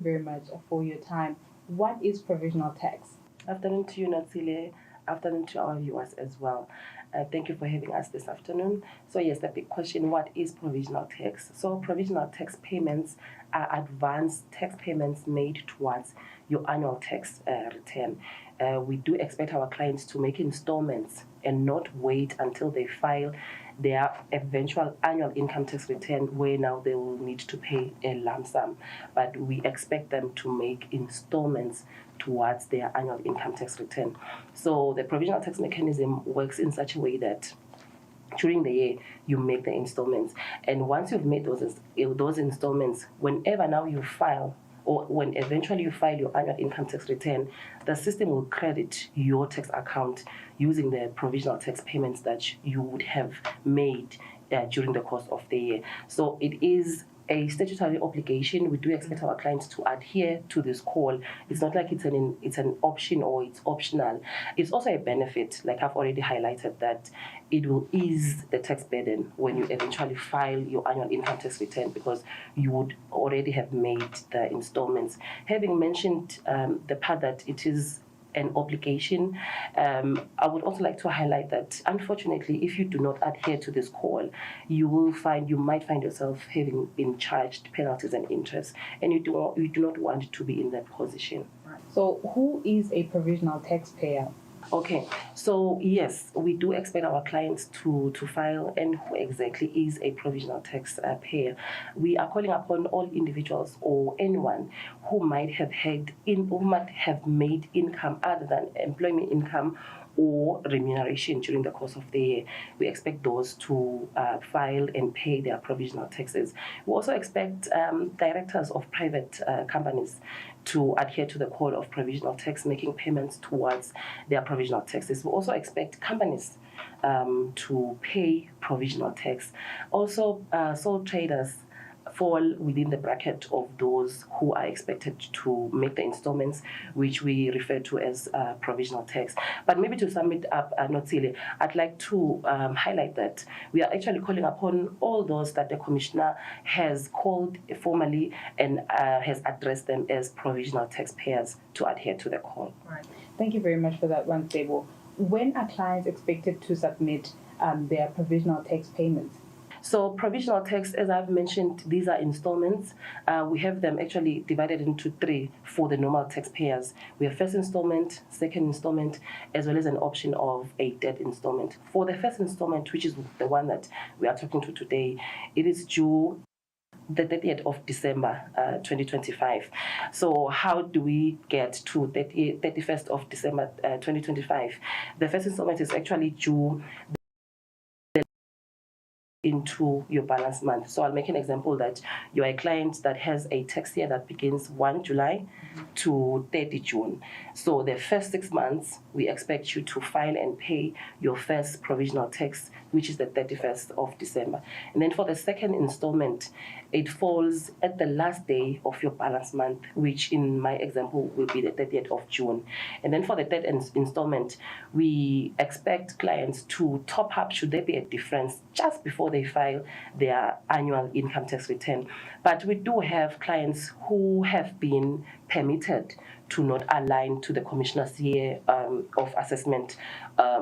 very much for your time. What is provisional tax? Afternoon to you, Natsile. Afternoon to our viewers as well. Thank you for having us this afternoon. So yes, the big question, what is provisional tax? So provisional tax payments are advanced tax payments made towards your annual tax return. We do expect our clients to make installments and not wait until they file their eventual annual income tax return, where now they will need to pay a lump sum. But we expect them to make installments towards their annual income tax return. So the provisional tax mechanism works in such a way that during the year you make the installments, and once you've made those installments, whenever now you file, or when eventually you file your annual income tax return, the system will credit your tax account using the provisional tax payments that you would have made during the course of the year. So it is a statutory obligation. We do expect our clients to adhere to this call. It's not like it's an option or it's optional. It's also a benefit, like I've already highlighted, that it will ease the tax burden when you eventually file your annual income tax return, because you would already have made the installments. Having mentioned the part that it is an obligation, I would also like to highlight that unfortunately, if you do not adhere to this call, you might find yourself having been charged penalties and interest, and you do not want to be in that position. So, who is a provisional taxpayer? Okay, so yes, we do expect our clients to file, and who exactly is a provisional tax payer. We are calling upon all individuals or anyone who might have made income other than employment income or remuneration during the course of the year. We expect those to file and pay their provisional taxes. We also expect directors of private companies to adhere to the code of provisional tax, making payments towards their provisional taxes. We also expect companies to pay provisional tax. Also, sole traders fall within the bracket of those who are expected to make the installments, which we refer to as provisional tax. But maybe to sum it up, Notsile, I'd like to highlight that we are actually calling upon all those that the Commissioner has called formally and has addressed them as provisional taxpayers to adhere to the call. Right. Thank you very much for that one, Sebo. When are clients expected to submit their provisional tax payments? So provisional tax, as I've mentioned, these are installments. We have them actually divided into three for the normal taxpayers. We have first installment, second installment, as well as an option of a third installment. For the first installment, which is the one that we are talking to today, it is due the 30th of December 2025. So how do we get to 31st of December 2025? The first installment is actually due into your balance month. So I'll make an example that you're a client that has a tax year that begins 1 July to 30 June. So the first 6 months, we expect you to file and pay your first provisional tax, which is the 31st of December. And then for the second installment, it falls at the last day of your balance month, which in my example will be the 30th of June. And then for the third installment, we expect clients to top up, should there be a difference, just before they file their annual income tax return. But we do have clients who have been permitted to not align to the Commissioner's year of assessment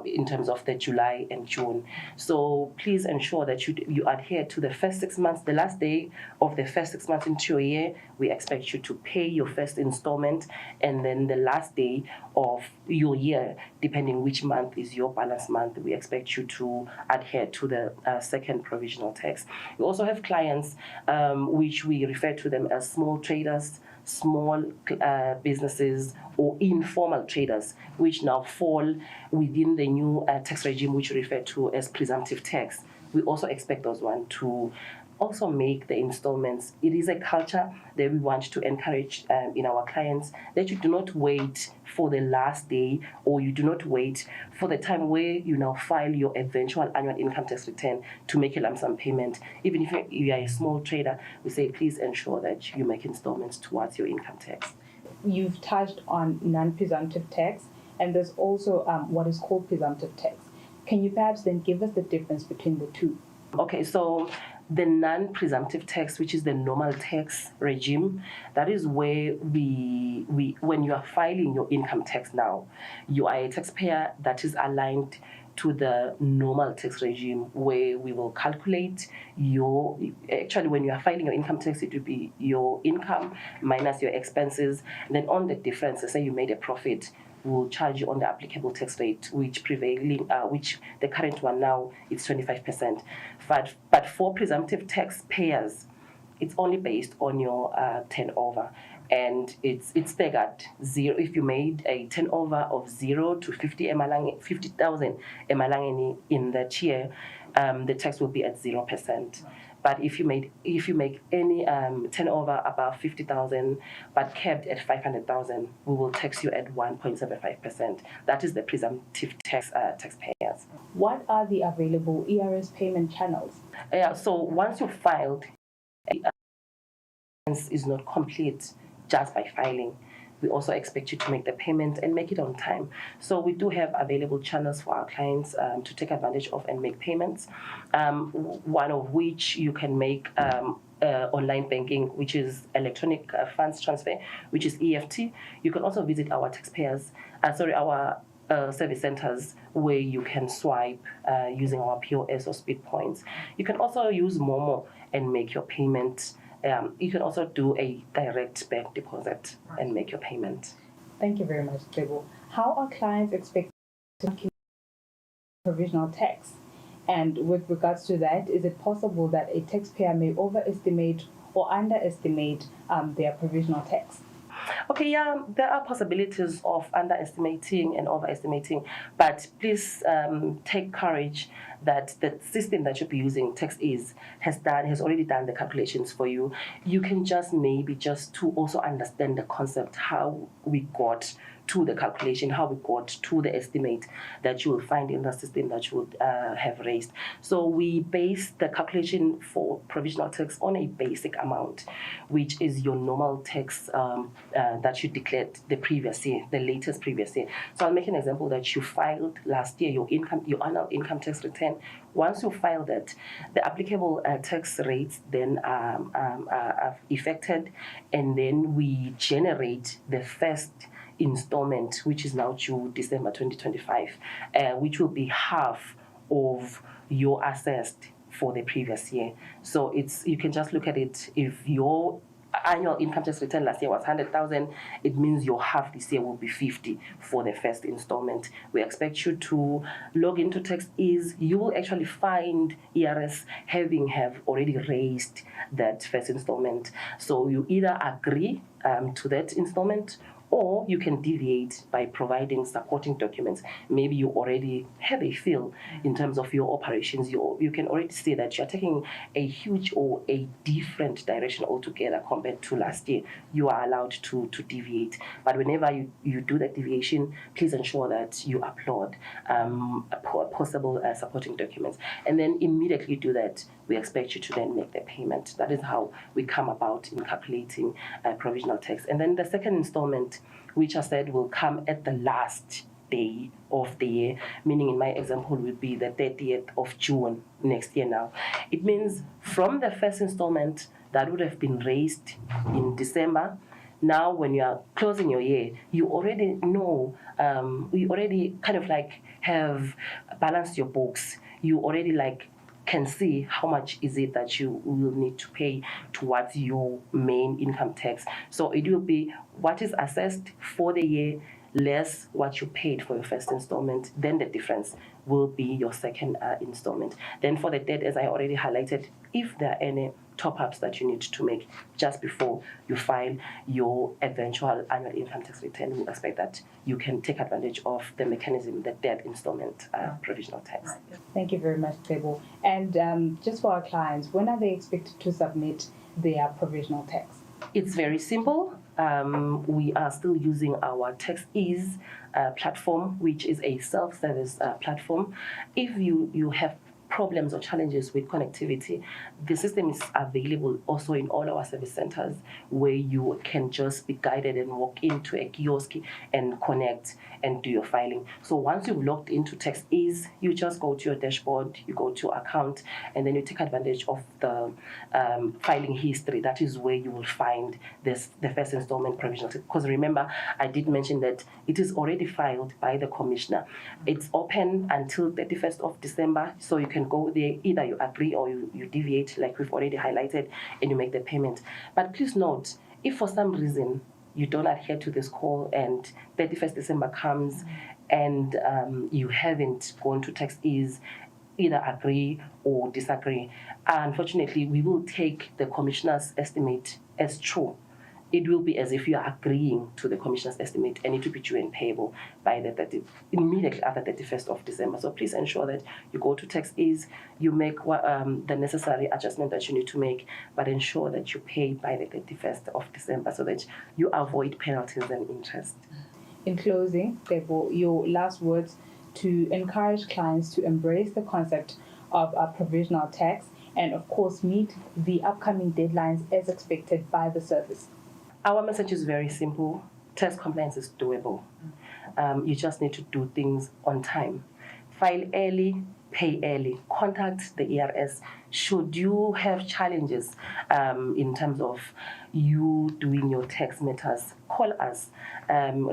in terms of the July and June. So please ensure that you adhere to the first 6 months. The last day of the first 6 months into your year, we expect you to pay your first installment, and then the last day of your year, depending which month is your balance month, we expect you to adhere to the second provisional tax. We also have clients which we refer to them as small traders, small businesses, or informal traders, which now fall within the new tax regime, which we refer to as presumptive tax. We also expect those ones to also make the installments. It is a culture that we want to encourage in our clients, that you do not wait for the last day, or you do not wait for the time where you now file your eventual annual income tax return to make a lump sum payment. Even if you are a small trader, we say please ensure that you make installments towards your income tax. You've touched on non-presumptive tax, and there's also what is called presumptive tax. Can you perhaps then give us the difference between the two? Okay, so The non-presumptive tax, which is the normal tax regime, that is where we when you are filing your income tax now, you are a taxpayer that is aligned to the normal tax regime, where we will calculate your, actually when you are filing your income tax, it will be your income minus your expenses, and then on the difference, say you made a profit, will charge you on the applicable tax rate, which which the current one now is 25%. But for presumptive taxpayers, it's only based on your turnover, and it's staggered. Zero, if you made a turnover of 0 to 50,000 emalangeni in that year, the tax will be at 0%. But if you make any turnover above 50,000 but kept at 500,000, we will tax you at 1.75%. That is the presumptive taxpayers. What are the available ERS payment channels? So once you've filed, is not complete just by filing. We also expect you to make the payment and make it on time. So we do have available channels for our clients to take advantage of and make payments. One of which you can make online banking, which is electronic funds transfer, which is EFT. You can also visit our our service centers, where you can swipe using our POS or speed points. You can also use Momo and make your payment. You can also do a direct bank deposit and make your payment. Thank you very much, Tebo. How are clients expected to calculate provisional tax? And with regards to that, is it possible that a taxpayer may overestimate or underestimate their provisional tax? Okay, yeah, there are possibilities of underestimating and overestimating, but please take courage that the system that you'll be using, TaxEase, has already done the calculations for you. You can just to also understand the concept, how we got to the calculation, how we got to the estimate that you will find in the system that you would have raised. So we base the calculation for provisional tax on a basic amount, which is your normal tax that you declared the previous year, the latest previous year. So I'll make an example that you filed last year, your annual income tax return. Once you file that, the applicable tax rates then are effected, and then we generate the first installment, which is now due December 2025, which will be half of your assessed for the previous year. So you can just look at it. If your annual income tax return last year was 100,000, it means your half this year will be 50 for the first installment. We expect you to log into TaxEase. You will actually find ERS have already raised that first installment. So you either agree to that installment, or you can deviate by providing supporting documents. Maybe you already have a feel in terms of your operations. You can already see that you're taking a huge or a different direction altogether compared to last year. You are allowed to deviate. But whenever you do that deviation, please ensure that you upload possible supporting documents. And then immediately do that. We expect you to then make the payment. That is how we come about in calculating provisional tax. And then the second installment, which I said will come at the last day of the year, meaning in my example would be the 30th of June next year now. It means from the first installment that would have been raised in December, now when you are closing your year, you already know, you already kind of like have balanced your books. You already can see how much is it that you will need to pay towards your main income tax. So it will be what is assessed for the year less what you paid for your first installment. Then the difference will be your second installment. Then for the debt, as I already highlighted, if there are any top-ups that you need to make just before you file your eventual annual income tax return, we expect that you can take advantage of the mechanism, the debt installment provisional tax. Thank you very much, Tebo. And just for our clients, when are they expected to submit their provisional tax? It's very simple. We are still using our TaxEase platform, which is a self-service platform. If you have problems or challenges with connectivity, the system is available also in all our service centers, where you can just be guided and walk into a kiosk and connect and do your filing. So once you've logged into TaxEase, you just go to your dashboard, you go to account, and then you take advantage of the filing history. That is where you will find the first installment provisional. Because remember, I did mention that it is already filed by the commissioner. It's open until 31st of December, so you can go there, either you agree or you deviate, like we've already highlighted, and you make the payment. But please note, if for some reason you don't adhere to this call and 31st December comes and you haven't gone to TaxEase, either agree or disagree, unfortunately, we will take the commissioner's estimate as true. It will be as if you are agreeing to the commissioner's estimate, and it will be due and payable by immediately after 31st of December. So please ensure that you go to TaxEase, you make the necessary adjustment that you need to make, but ensure that you pay by the 31st of December so that you avoid penalties and interest. In closing, Debo, your last words to encourage clients to embrace the concept of a provisional tax and, of course, meet the upcoming deadlines as expected by the service. Our message is very simple. Tax compliance is doable. You just need to do things on time. File early, pay early. Contact the ERS should you have challenges in terms of you doing your tax matters. Call us,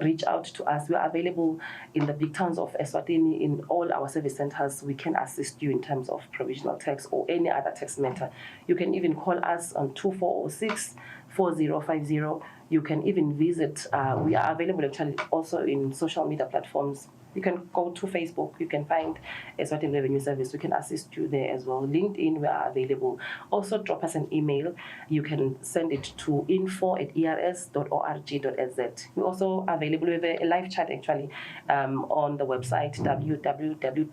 reach out to us. We are available in the big towns of Eswatini, in all our service centers. We can assist you in terms of provisional tax or any other tax matter. You can even call us on 2406 4050. You can even visit, we are available actually also in social media platforms. You can go to Facebook, you can find Eswatini Revenue Service, we can assist you there as well. LinkedIn, we are available. Also drop us an email. You can send it to info@ers.org.nz. We're also available with a live chat actually on the website www.ers.org.nz.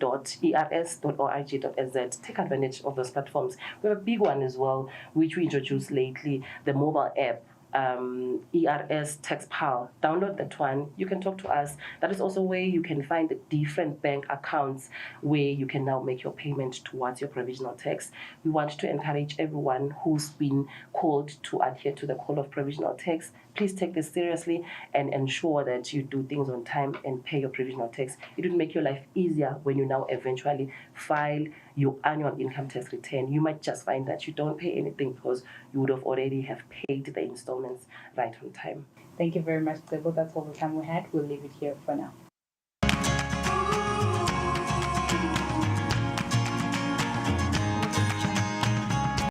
Take advantage of those platforms. We have a big one as well, which we introduced lately, the mobile app. ERS Tax Pal. Download that one. You can talk to us. That is also where you can find the different bank accounts where you can now make your payment towards your provisional tax. We want to encourage everyone who's been called to adhere to the call of provisional tax. Please take this seriously and ensure that you do things on time and pay your provisional tax. It will make your life easier when you now eventually file your annual income tax return. You might just find that you don't pay anything because you would have already have paid the installments right on time. Thank you very much, Debo. That's all the time we had. We'll leave it here for now.